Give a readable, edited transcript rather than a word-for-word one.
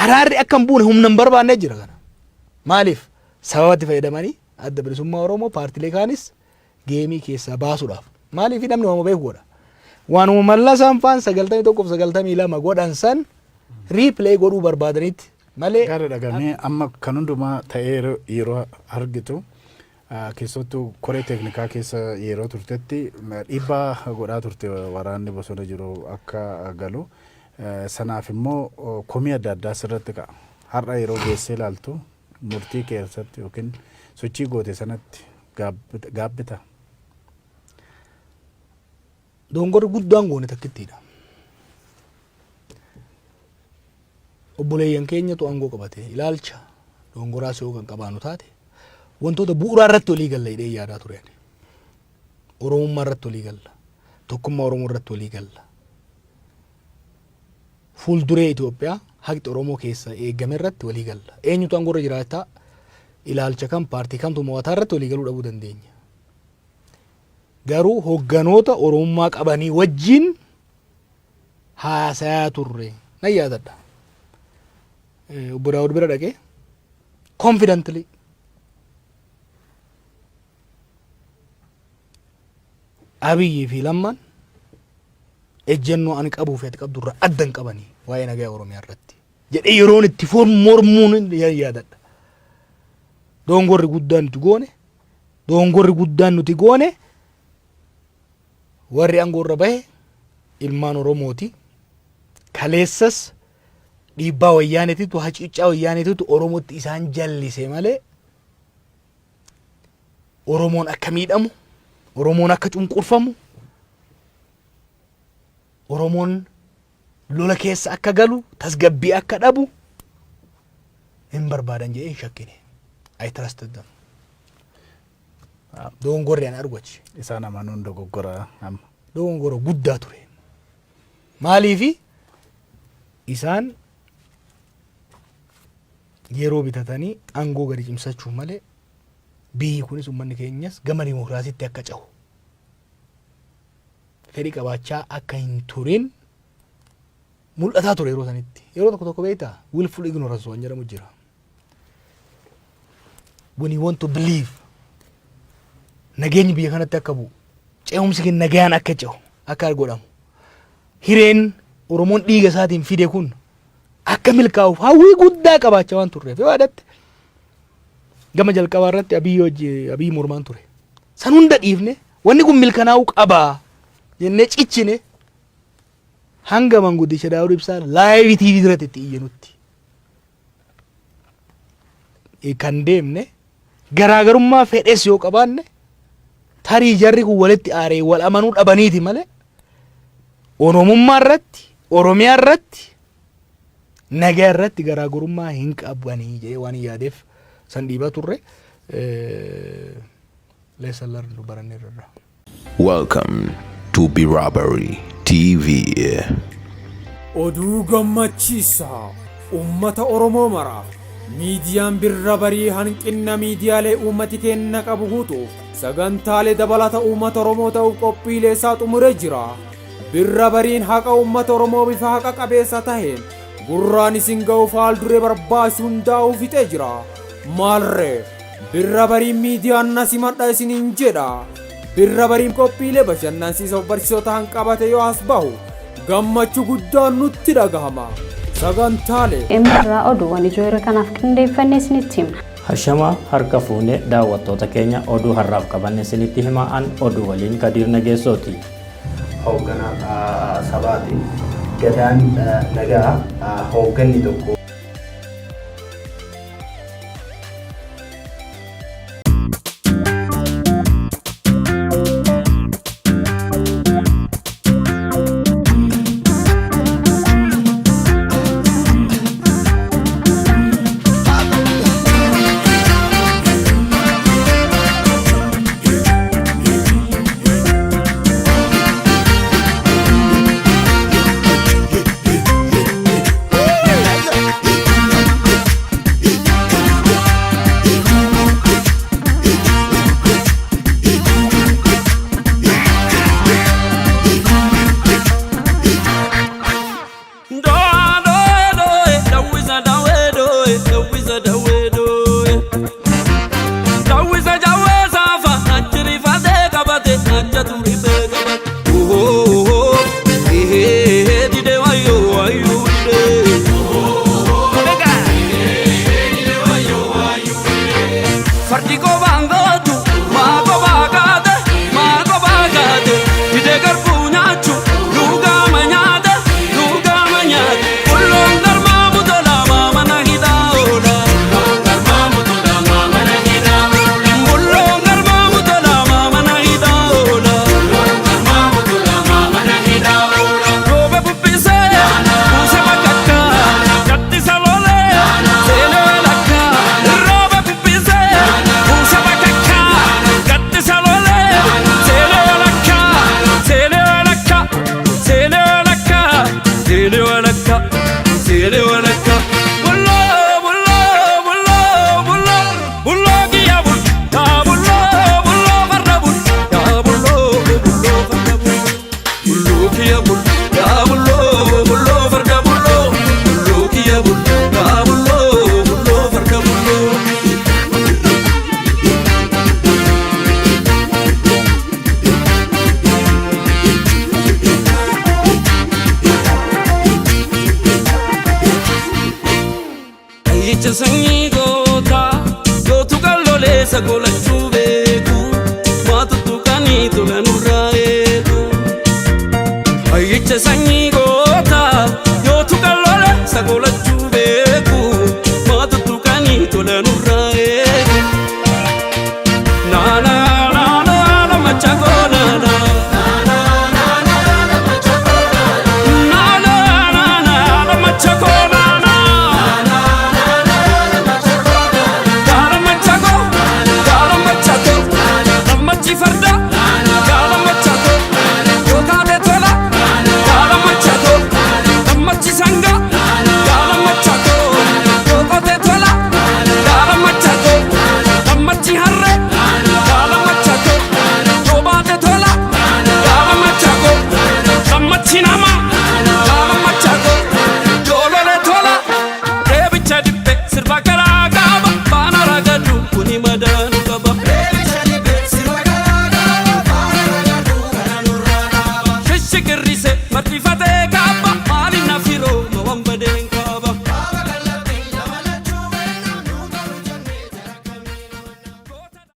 araarri akkam buune humna hin barbaanne jira kana. Maaliif sababatti fayyadamanii adda bilisummaa Oromoo paartilee kaanis geemii keessaa baasuudhaaf. Maaliif namni waan beeku godha. Waanuma Mallasaan faan 91-92 godhan san riipilee godhuu barbaadanitti malee. Gaara dhagamee amma kan hundumaa ta'ee yeroo argitu keessattuu koree teeknikaa keessa yeroo turtetti dhiibbaa godhaa turte waraanni bosona jiru akka galu. Sanaaf immoo komii adda addaa sirratti ka'a. Har'a yeroo geessee ilaaltu murtii keessatti yookiin sochii goote sanatti gaabbita. Dongorri guddaan goone takkittiidha. Obboleeyyan keenyatu aangoo qabate ilaalcha dongoraas yoo kan qabaanu taate wantoota bu'uuraa irratti walii galla hidhee yaadaa ture. Oromummaa irratti walii galla. Tokkummaa Oromoo irratti walii galla. Fuulduree Itoophiyaa haqi Oromoo keessa eegame irratti walii galla. Eenyutu aangoo irra jiraataa ilaalcha kan paartii kamtu mo'ataa irratti walii galuu dhabuu dandeenya. Garuu hogganoota Oromummaa qabanii wajjin haasayaa turre nan yaadadha. Obbo Daawud bira dhaqee confidently Abiyyi fi Lammaan ejjennoo ani qabuu fi ati qabdu irraa addan qabanii waa'ee nagaa Oromiyaa irratti jedhee yeroon itti mormuun yaadadha. Dongorri guddaan nuti goone warri aangoo irra bahe ilmaan Oromooti. Kaleessas dhiibbaa wayyaanetiitu hacuuccaa wayyaanetiitu Oromootti isaan jallise malee Oromoon akka miidhamu, Oromoon akka cunqurfamu, Oromoon lola keessa akka galu, tasgabbii akka dhabu hin barbaadan jedhee hin shakkine. I trusted them. Dongorri ani argachi. Isaan amanuun dogoggora amma. Dongora guddaa ture. Maaliifi isaan yeroo bitatanii aangoo gadi cimsachuuf malee biyyi kunis uummanni keenyas gama dimokiraasiitti akka cehu fedhii qabaachaa akka hin turin mul'ataa ture yeroo sanitti. Yeroo tokko beektaa willful ignorance waan jedhamu jira. When you want to believe nageenyi biyya kanatti akka bu'u ce'umsi keenya nagaan akka ce'u akka godhamu hireen Oromoon dhiiga isaatiin fide kun akka milkaa'uuf hawwii guddaa qabaachaa waan turreef yoo yaadatte gama jalqabaa irratti Abiyyi mormaan ture. San hunda dhiifne wanni kun milkanaa'uu qabaa jennee cichine hanga manguddicha Daawud Ibsaa live TV irratti itti iyyanutti kan deemne garaagarummaa fedhes yoo qabaanne tarii jarri kun walitti aaree wal amanuu dhabaniiti malee Oromummaa irratti Oromiyaa irratti nagaa irratti garaagarummaa hin qabanii jedhee waan yaadeef san dhiibaa turre lesson learned baranneerra. Welcome to Birabari TV. Oduu gammachiisaa uummata Oromoo maraaf miidiyaan Birrabarii hanqina miidiyaalee uummati kenna qabu guutuuf sagantaalee dabalata uummata Oromoo ta'uuf qophiilee isaa xumuree jira. Birrabariin haqa uummata Oromoo bifa haqa qabeessa taheen gurraan isin ga'uuf haalduree barbaachisu hundaa'uu fixee jira. Maalree Birrabariin miidiyaan nasimadha isiniin jedha. Birrabariin qophiilee bashannansiisoo barsiisota hanqabate yoo as bahu gammachuu guddaan nutti dhagahama. Sagantaalee Emirraa oduuwwan ijoo yeroo kanaaf qindeeffannee isinitti himna. Hashama harka fuunee daawwattoota keenya oduu har'aaf qabanne isinitti himaan oduu waliin Kadir Nageessooti. Hoogganaa sabaati gadaan nagaa hoogganni tokko Ayyicha sanyii gootu qalloleessa golachuu beeku maatuttu kanii tola nurraa eegu. Ayyicha sanyii